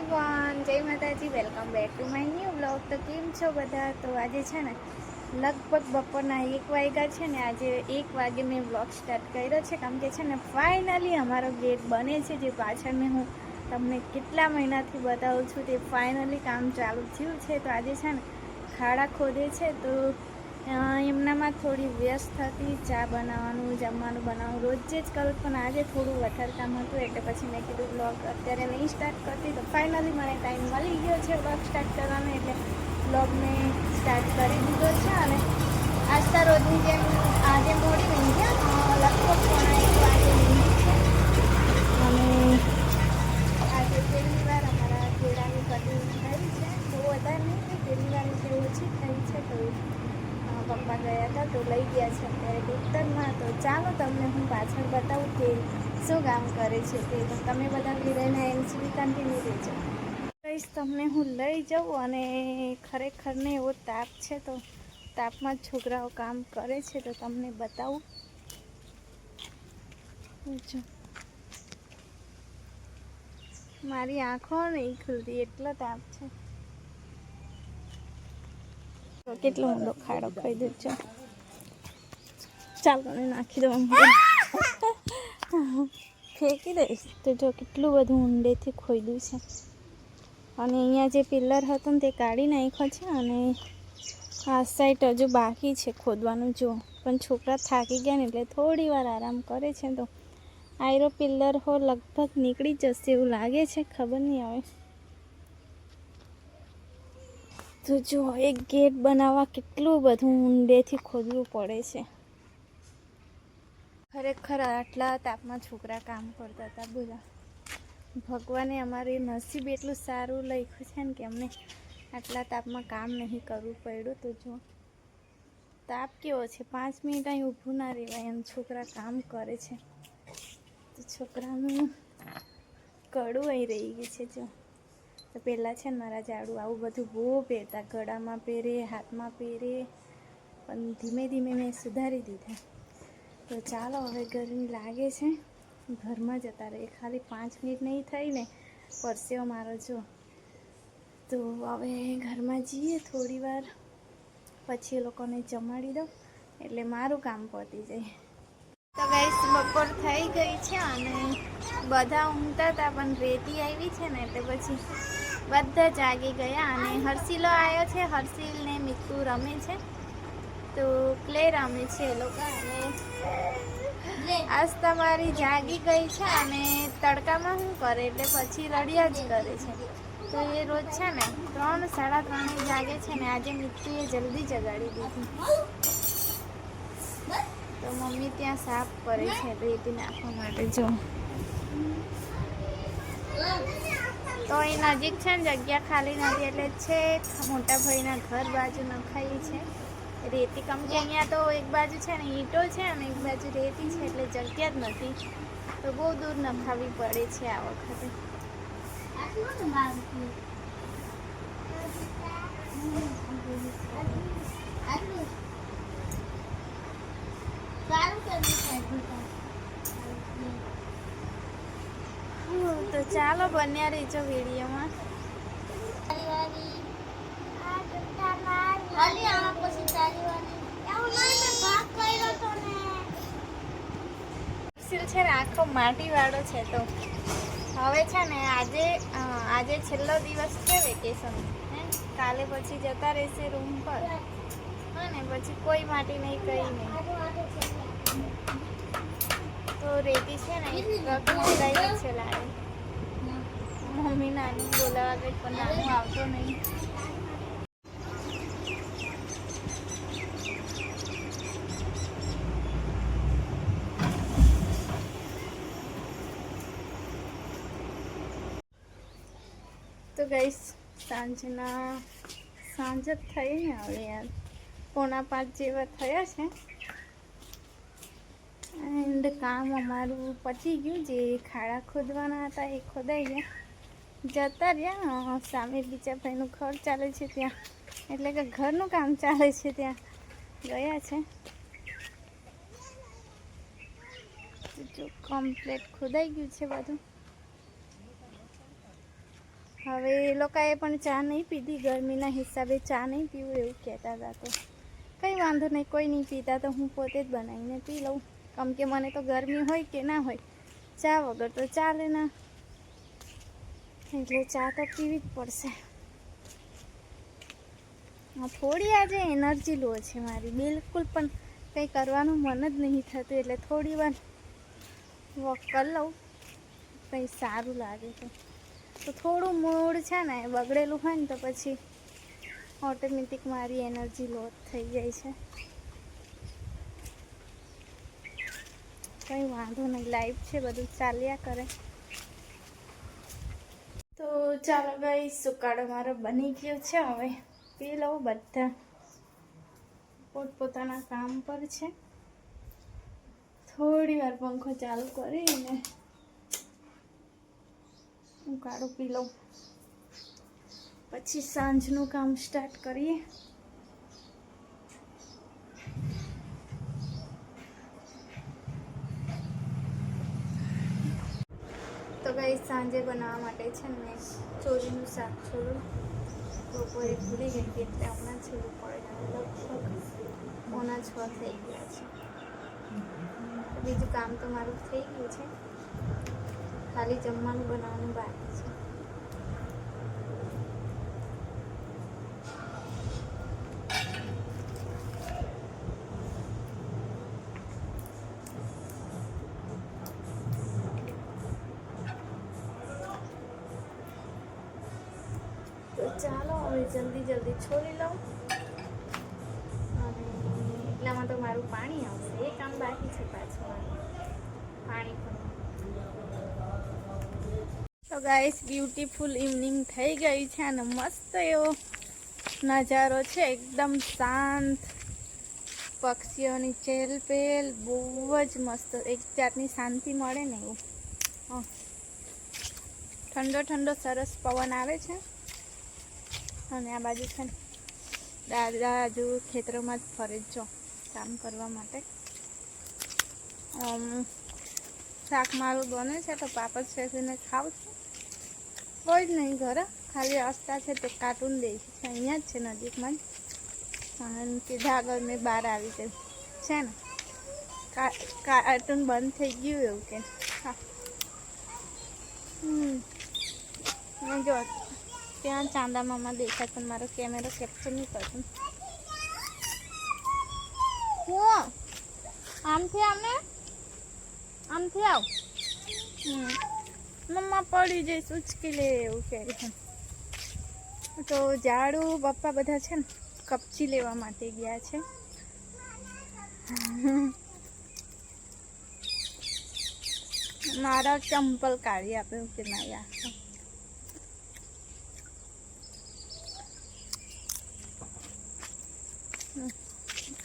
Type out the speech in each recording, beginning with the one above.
Everyone, જય માતાજી. Welcome back to my new blog. તો કેમ છો બધા? તો આજે છે ને લગભગ બપોરના 1 વાગ્યા છે ને. આજે 1 વાગે મેં બ્લોગ સ્ટાર્ટ કર્યો છે, કારણ કે છે ને ફાઇનલી અમારો ગેટ બને છે. જે પાછળ મેં હું તમને કેટલા મહિનાથી બતાવું છું, તે ફાઇનલી કામ ચાલુ થયું છે. તો આજે છે ને ખાડા ખોદે છે, તો એમનામાં થોડી વ્યસ્ત હતી. ચા બનાવવાનું, જમવાનું બનાવવાનું રોજે જ કરું, પણ આજે થોડું વધારે કામ હતું, એટલે પછી મેં કીધું બ્લોગ અત્યારે નહીં સ્ટાર્ટ કરતી. તો ફાઇનલી મને ટાઈમ મળી ગયો છે બ્લોગ સ્ટાર્ટ કરવાનો, એટલે બ્લોગને સ્ટાર્ટ કરી દીધો છે. અને આજતા રોજની જેમ આજે મોડી નહીં ગયા, લગભગ 1 વાગે નહીં છે. અને આજે પહેલી વાર અમારા કેળાની કટિંગ થઈ છે, તો વધારે નહીં, પહેલી વાર જે ઓછી થઈ છે. તો પપ્પા ગયા હતા તો લઈ ગયા છે અત્યારે ટેક્ટરમાં. તો ચાલો તમને હું પાછળ બતાવું કે શું કામ કરે છે તે. તો તમે બધા વિડીયોને એન્ડ સુધી કન્ટિન્યુ રહેજો. કહીશ તમને હું લઈ જાઉં. અને ખરેખર ને એવો તાપ છે, તો તાપમાં છોકરાઓ કામ કરે છે, તો તમને બતાવું. જો મારી આંખો નહીં ખુલતી, એટલો તાપ છે. કેટલો ઊંડો ખાડો ખોઈ છે. ચાલો ને નાખી દઉં, ફેંકી દઈશ. તો જો કેટલું બધું ઊંડેથી ખોદ્યું છે. અને અહીંયા જે પિલ્લર હતો ને તે કાઢી નાખ્યો છે. અને આ સાઈડ હજુ બાકી છે ખોદવાનું. જો પણ છોકરા થાકી ગયા ને એટલે થોડી વાર આરામ કરે છે. તો આયરો પિલ્લર હો લગભગ નીકળી જશે એવું લાગે છે, ખબર નહીં આવે. તો જો એક ગેટ બનાવવા કેટલું બધું ઊંડેથી ખોદવું પડે છે. ખરેખર આટલા તાપમાં છોકરા કામ કરતા હતા. બોલા, ભગવાને અમારે નસીબ એટલું સારું લખ્યું છે ને કે અમને આટલા તાપમાં કામ નહીં કરવું પડ્યું. તો જો તાપ કેવો છે, 5 મિનિટ અહીં ઊભું ના રહેવાય, એમ છોકરા કામ કરે છે. તો છોકરાનું કડું અહીં રહી ગયું છે. જો તો પહેલાં છે ને મારા ઝાડુ આવું બધું બહુ પહેરતા, ગળામાં પહેરે, હાથમાં પહેરે, પણ ધીમે ધીમે મેં સુધારી દીધા. તો ચાલો, હવે ગરમી લાગે છે, ઘરમાં જતા રહીએ. ખાલી 5 મિનિટ નહીં થઈ ને પરસેવો મારો જો. તો હવે ઘરમાં જઈએ થોડી વાર, પછી એ લોકોને જમાડી દો એટલે મારું કામ પતી જાય. તો ગાઈસ બપોર થઈ ગઈ છે અને બધા ઊંઘતા હતા, પણ રેતી આવી છે ને એટલે પછી બધા જાગી ગયા. અને હર્ષિલો આવ્યો છે, હર્ષિલ ને મિત્તુ રમે છે. તો ક્લે રમે છે એ લોકો. અને આજ તમારી જાગી ગઈ છે અને તડકામાં શું કરે એટલે પછી રડ્યા જ કરે છે. તો એ રોજ છે ને 3, 3:30 જાગે છે ને. આજે મિત્તુએ જલ્દી જગાડી દીધી. તો મમ્મી ત્યાં સાફ કરે છે રેતી નાખવા માટે. જો તો અહીં નજીક છે ને જગ્યા ખાલી નથી, એટલે છે મોટા ભાઈના ઘર બાજુ નખાઈ છે રેતી. કેમ કે અહીંયા તો એક બાજુ છે ને ઈંટો છે અને એક બાજુ રેતી છે, એટલે જગ્યા જ નથી. તો બહુ દૂર નખાવી પડે છે આ વખતે. તો ચાલો બન્યા રહેજો વિડીયોમાં. છે ને આખો માટી વાળો છે. તો હવે છે ને આજે છેલ્લો દિવસ છે વેકેશન. કાલે પછી જતા રહેશે રૂમ પર, અને પછી કોઈ માટી નહીં, કંઈ નહીં. તો રેતી છે ને મંગાવી છે લાડે. મમ્મી નાની બોલાવા ગઈ, પણ નાનું આવતો નહીં. તો ગાઈસ સાંજ જ થઈ ને હવે યાર 4:45 જેવા થયા છે. એન્ડ કામ અમારું પતી ગયું. જે ખાડા ખોદવાના હતા એ ખોદાઈ ગયા. જતા રહ્યા સામે બીજા ભાઈનું ઘર ચાલે છે ત્યાં, એટલે કે ઘરનું કામ ચાલે છે ત્યાં ગયા છે. જો કમ્પ્લીટ ખોદાઈ ગયું છે બધું. હવે એ લોકોએ પણ ચા નહીં પીધી, ગરમીના હિસાબે ચા નહીં પીવું એવું કહેતા હતા. તો કંઈ વાંધો નહીં, કોઈ નહીં પીતા તો હું પોતે જ બનાવીને પી લઉં. કેમ કે મને તો ગરમી હોય કે ના હોય, ચા વગર તો ચાલે ના, એટલે ચા તો પીવી જ પડશે. થોડી આજે એનર્જી લો છે મારી, બિલકુલ પણ કંઈ કરવાનું મન જ નહીં થતું, એટલે થોડી વાર વોક કરી લઉં, કંઈ સારું લાગે તો થોડું મૂડ છે ને બગડેલું હોય ને તો પછી ઓટોમેટિક મારી એનર્જી લો થઈ જાય છે. કંઈ વાંધો નહીં, લાઈફ છે, બધું ચાલ્યા કરે. તો ચાલો ગાઈસ, સુકાડો મારો બની ગયો છે. હવે પી લઉં. બધા પોતપોતાના કામ પર છે. થોડી વાર પંખો ચાલુ કરીને ઉકાળો પી લઉં, પછી સાંજનું કામ સ્ટાર્ટ કરીએ. તો ગાઈસ, સાંજે બનાવવા માટે છે ને મેં ચોરીનું શાક છોડું, બપોરે ભૂલી ગઈ હતી એટલે હમણાં છોડવું પડે. લગભગ 5:45 થઈ ગયા છે. બીજું કામ તો મારું થઈ ગયું છે, ખાલી જમવાનું બનાવવાનું બાકી છે. તો ચાલો હવે જલ્દી છોડી લઉં, અને એટલામાં તો મારું પાણી આવશે. એ કામ બાકી છે પાછું, પાણી પણ. તો ગાઈસ, બ્યુટીફુલ ઇવનિંગ થઈ ગઈ છે અને મસ્ત એવો નજારો છે, એકદમ શાંત, પક્ષીઓની ચહેલપહેલ, બહુ જ મસ્ત, એક જાતની શાંતિ મળે ને એવું. ઠંડો ઠંડો સરસ પવન આવે છે. અને આ બાજુ છે ને દાદા હજુ ખેતરોમાં જ ફરે જો કામ કરવા માટે. શાક મારું બને છે તો પાપડ શેકીને ખાઉં છું. કોઈ જ નહીં ઘરે, ખાલી આસ્તા છે તે કાર્ટૂન દેખી છે, અહીંયા જ છે નજીકમાં જ. અને સીધા આગળ મેં બહાર આવી ગઈ છે ને, કાર્ટૂન બંધ થઈ ગયું એવું કે. હા જો ત્યાં ચાંદા મામા દેખાય, પણ મારો કેમેરો કેપ્ચર નહીં કરતો. હું આમથી આવ, મમ્મા પડી જઈશ, ઉચકી લે એવું કહે છે. તો ઝાડુ પપ્પા બધા છે ને કપચી લેવા માટે ગયા છે. મારા ચંપલ કાઢી આપ્યું કે ના યાર.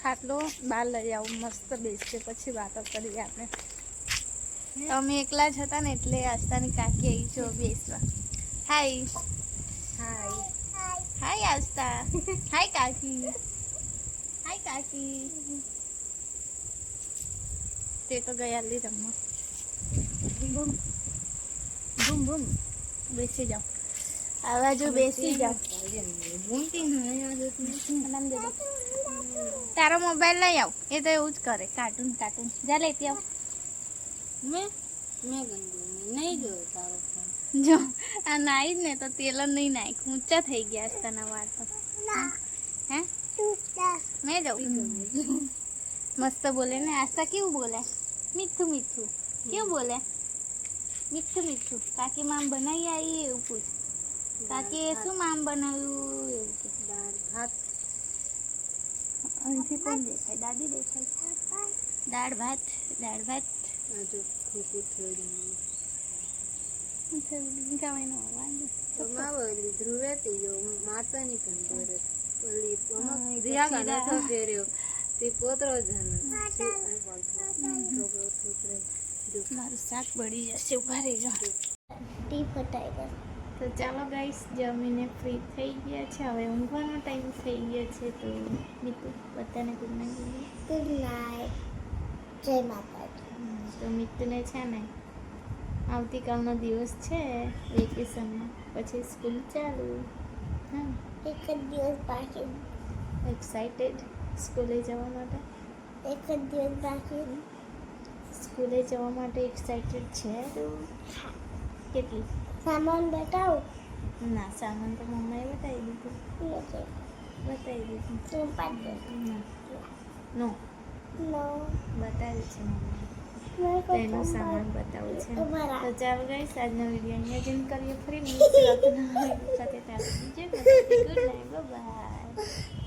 ખાટલો બહાર લઈ આવું, મસ્ત બેસશે, પછી વાતો કરીએ આપણે. અમે એકલા જ હતા ને એટલે આસ્તાની કાકી આવી છો બેસવા. હાય હાય હાય આસ્તા, હાય કાકી, હાય કાકી. તે તો ગયા લી રમવા. બૂમ બૂમ બૂમ, બેસી જાઓ, આ બાજુ બેસી જાઓ. તારો મોબાઈલ લઈ આવ, એ તો એવું જ કરે, કાર્ટૂન જા લેતી આવ. મેં નહીં જોયું તારો ફોન. જો આ નાઈ જ ને તો તેલ નહીં નાખ, ઊંચા થઈ ગયા તના વાળ તો. હે મેં જાઉં મસ્ત બોલે ને આસ્તા, કેવું બોલે? મીઠું મીઠું કેવું બોલે? મીઠું મીઠું. કાકી મામ બનાવી આવી એવું પૂછ. કાકી શું મામ બનાવ્યું એવું કે. દાળ ભાત. અહીંથી કોણ દેખાય? દાદી દેખાય. દાળ ભાત જો ખોખું થોડી ગાવાનો અવાજ તો માવલી ધ્રુવે તે જો માતાની કંદોરે ઓલી અમક રિયા નતો ફેર્યો તે પોતરો જન જો મારું શાક બળી જશે, ઉભા રહેજો. ટી ફટાઈ ગયો. તો ચાલો ગાઈસ, જમીને ફ્રી થઈ ગયા છે, હવે ઊંઘવાનો ટાઈમ થઈ ગયો છે. તો મિતુ બધાને ગુડ નાઇટ. ગુડ નાઇટ, જય માતાજી. તો મિતુને છે ને આવતીકાલનો દિવસ છે વેકેશનમાં, પછી સ્કૂલ ચાલુ. હા, એક જ દિવસ બાકી. એક્સાઇટેડ સ્કૂલે જવા માટે? એક જ દિવસ બાકી. સ્કૂલે જવા માટે એક્સાઇટેડ છે તું? કેટલી? સામાન બતાવું. ના, સામાન તો મમ્માએ બતાવી દીધું. નથી. બતાવી દીધું. તું પાડે. ના, નો નો. બતાવ્યું છે મમ્માએ. મેં તો એનું સામાન બતાવું છે. બરાબર. તો ચાલો ગાઈસ, આજનો વિડીયો અહીંયા જેમ કરીએ ફરી મિસ સાથે ગુડ નાઇટ, બાય.